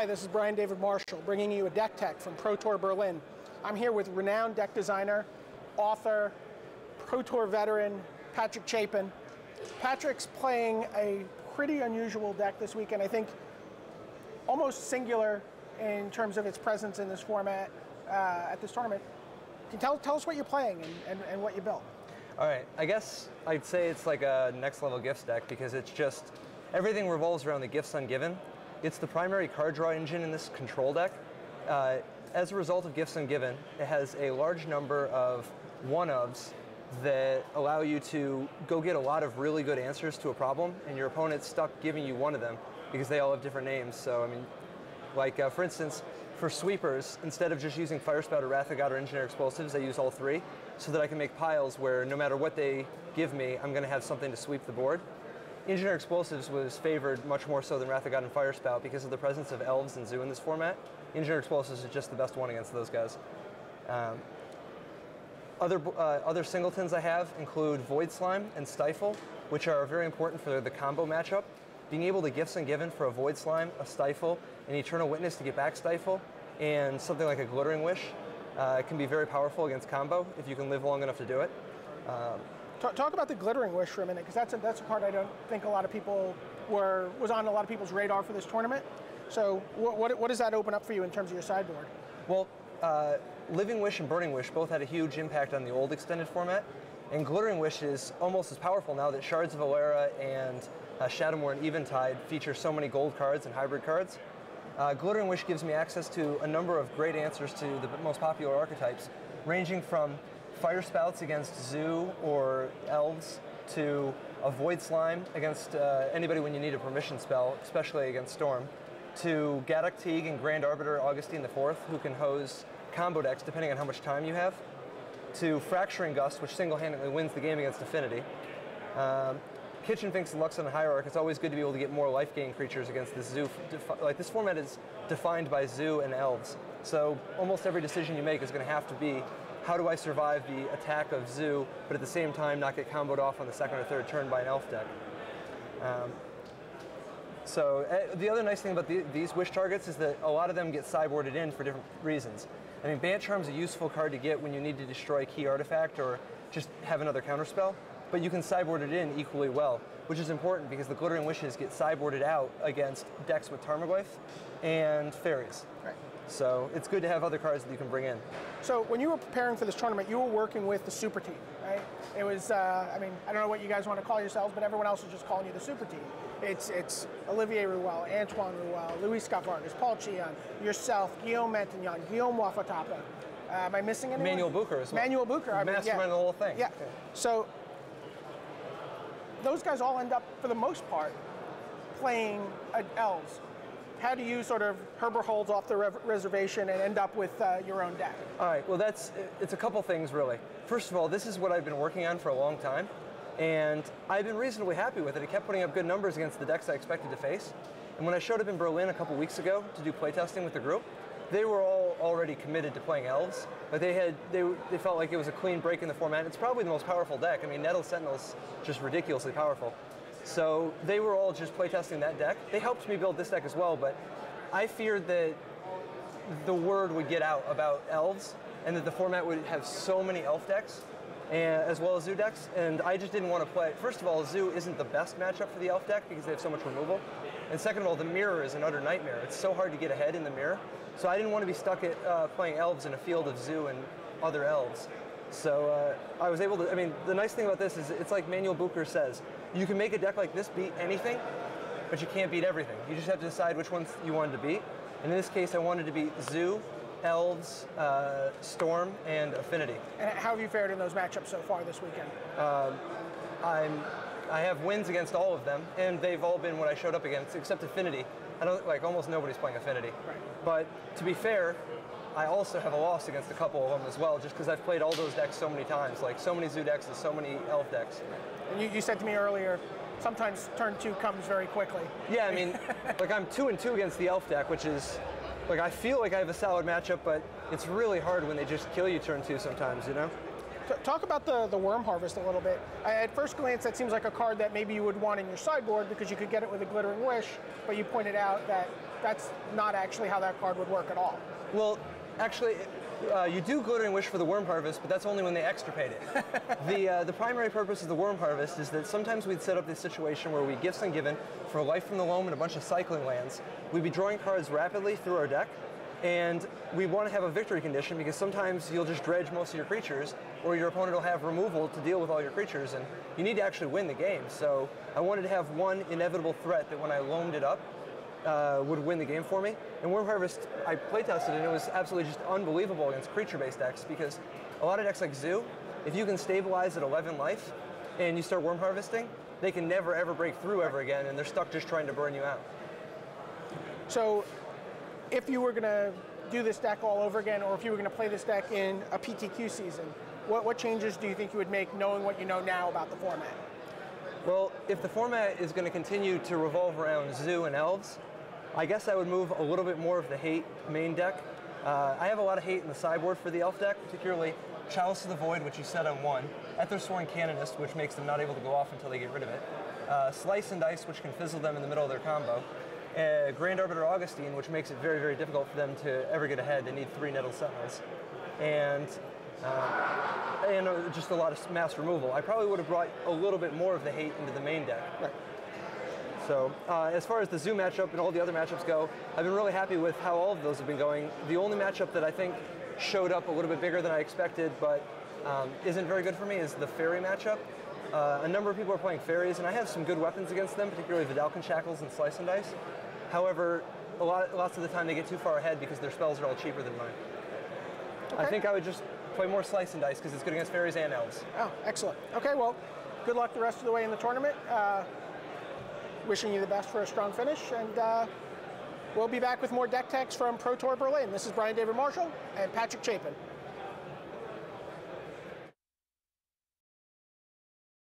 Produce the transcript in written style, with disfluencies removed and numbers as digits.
Hi, this is Brian David Marshall, bringing you a deck tech from Pro Tour Berlin. I'm here with renowned deck designer, author, Pro Tour veteran, Patrick Chapin. Patrick's playing a pretty unusual deck this weekend. I think almost singular in terms of its presence in this format at this tournament. Can you tell us what you're playing and what you built? All right, I guess I'd say it's like a next level Gifts deck because it's just, everything revolves around the Gifts Ungiven. It's the primary card draw engine in this control deck. As a result of Gifts Ungiven, it has a large number of one-ofs that allow you to go get a lot of really good answers to a problem, and your opponent's stuck giving you one of them because they all have different names. So, I mean, like for instance, for sweepers, instead of just using Firespout or Wrath of God or Engineer Explosives, I use all three so that I can make piles where no matter what they give me, I'm going to have something to sweep the board. Engineer Explosives was favored much more so than Wrath of God and Firespout because of the presence of Elves and Zoo in this format. Engineer Explosives is just the best one against those guys. Other singletons I have include Voidslime and Stifle, which are very important for the combo matchup. Being able to Gifts Ungiven for a Voidslime, a Stifle, an Eternal Witness to get back Stifle, and something like a Glittering Wish can be very powerful against combo if you can live long enough to do it. Talk about the Glittering Wish for a minute, because that's a card I don't think a lot of people was on a lot of people's radar for this tournament. So what does that open up for you in terms of your sideboard? Well, Living Wish and Burning Wish both had a huge impact on the old extended format, and Glittering Wish is almost as powerful now that Shards of Valera and Shadowmoor and Eventide feature so many gold cards and hybrid cards. Glittering Wish gives me access to a number of great answers to the most popular archetypes, ranging from Firespouts against Zoo or Elves to a Voidslime against anybody when you need a permission spell, especially against Storm, to Gaddock Teeg and Grand Arbiter Augustin IV, who can hose combo decks depending on how much time you have, to Fracturing Gust, which single-handedly wins the game against Affinity. Kitchen Finks and Loxodon Hierarch, it's always good to be able to get more life gain creatures against this Zoo. Like, this format is defined by Zoo and Elves, so almost every decision you make is going to have to be, how do I survive the attack of Zoo, but at the same time not get comboed off on the second or third turn by an Elf deck. The other nice thing about these Wish targets is that a lot of them get sideboarded in for different reasons. I mean, Bant Charm is a useful card to get when you need to destroy a key artifact or just have another counterspell, but you can sideboard it in equally well, which is important because the Glittering Wishes get sideboarded out against decks with Tarmogoyf and Fairies. Right. So it's good to have other cards that you can bring in. So when you were preparing for this tournament, you were working with the super team, right? It was, I mean, I don't know what you guys want to call yourselves, but everyone else is just calling you the super team. It's Olivier Ruel, Antoine Ruel, Louis Scott Vargas, Paul Chion, yourself, Guillaume Mantignon, Guillaume Wafatapa. Am I missing anyone? Manuel Bucher as well. Manuel Bucher. Mastermind the whole thing. Yeah. Okay. So those guys all end up, for the most part, playing Elves. How do you sort of Herbert holds off the reservation and end up with your own deck? All right, well it's a couple things really. First of all, this is what I've been working on for a long time, and I've been reasonably happy with it. It kept putting up good numbers against the decks I expected to face. And when I showed up in Berlin a couple weeks ago to do playtesting with the group, they were all already committed to playing Elves, but they felt like it was a clean break in the format. It's probably the most powerful deck. I mean, Nettle Sentinel's just ridiculously powerful. So they were all just playtesting that deck. They helped me build this deck as well, but I feared that the word would get out about Elves and that the format would have so many Elf decks as well as Zoo decks, and I just didn't want to play. First of all, Zoo isn't the best matchup for the Elf deck because they have so much removal. And second of all, the mirror is an utter nightmare. It's so hard to get ahead in the mirror. So I didn't want to be stuck at playing Elves in a field of Zoo and other Elves. So I was able to, I mean, the nice thing about this is it's like Manuel Bucher says, you can make a deck like this beat anything, but you can't beat everything. You just have to decide which ones you wanted to beat. And in this case, I wanted to beat Zoo, Elves, Storm, and Affinity. And how have you fared in those matchups so far this weekend? I have wins against all of them, and they've all been what I showed up against, except Affinity. I don't, like, almost nobody's playing Affinity. Right. But to be fair, I also have a loss against a couple of them as well, just because I've played all those decks so many times, like so many Zoo decks and so many Elf decks. And you said to me earlier, sometimes turn 2 comes very quickly. Yeah, I mean, like I'm 2-2 against the Elf deck, which is, like, I feel like I have a solid matchup, but it's really hard when they just kill you turn 2 sometimes, you know? Talk about the Worm Harvest a little bit. At first glance, that seems like a card that maybe you would want in your sideboard because you could get it with a Glittering Wish, but you pointed out that that's not actually how that card would work at all. Well, actually, you do Glittering Wish for the Worm Harvest, but that's only when they extirpate it. The primary purpose of the Worm Harvest is that sometimes we'd set up this situation where we Gifts Ungiven for Life from the Loam and a bunch of cycling lands. We'd be drawing cards rapidly through our deck, and we want to have a victory condition because sometimes you'll just dredge most of your creatures, or your opponent will have removal to deal with all your creatures, and you need to actually win the game. So I wanted to have one inevitable threat that when I loamed it up, would win the game for me. And Worm Harvest, I playtested and it was absolutely just unbelievable against creature-based decks because a lot of decks like Zoo, if you can stabilize at 11 life and you start Worm Harvesting, they can never ever break through ever again and they're stuck just trying to burn you out. So if you were going to do this deck all over again, or if you were going to play this deck in a PTQ season, what changes do you think you would make knowing what you know now about the format? Well, if the format is going to continue to revolve around Zoo and Elves, I guess I would move a little bit more of the hate main deck. I have a lot of hate in the sideboard for the Elf deck, particularly Chalice of the Void, which you set on 1, Ethersworn Canonist, which makes them not able to go off until they get rid of it, Slice and Dice, which can fizzle them in the middle of their combo, Grand Arbiter Augustin, which makes it very, very difficult for them to ever get ahead. They need 3 Nettle Sentinels, and just a lot of mass removal. I probably would have brought a little bit more of the hate into the main deck. Right. So as far as the Zoo matchup and all the other matchups go, I've been really happy with how all of those have been going. The only matchup that I think showed up a little bit bigger than I expected, but isn't very good for me, is the Fairy matchup. A number of people are playing Fairies, and I have some good weapons against them, particularly Vedalken Shackles and Slice and Dice. However, lots of the time they get too far ahead because their spells are all cheaper than mine. Okay. I think I would just play more Slice and Dice because it's good against Fairies and Elves. Oh, excellent. Okay, well, good luck the rest of the way in the tournament. Wishing you the best for a strong finish, and we'll be back with more deck techs from Pro Tour Berlin. This is Brian David Marshall and Patrick Chapin.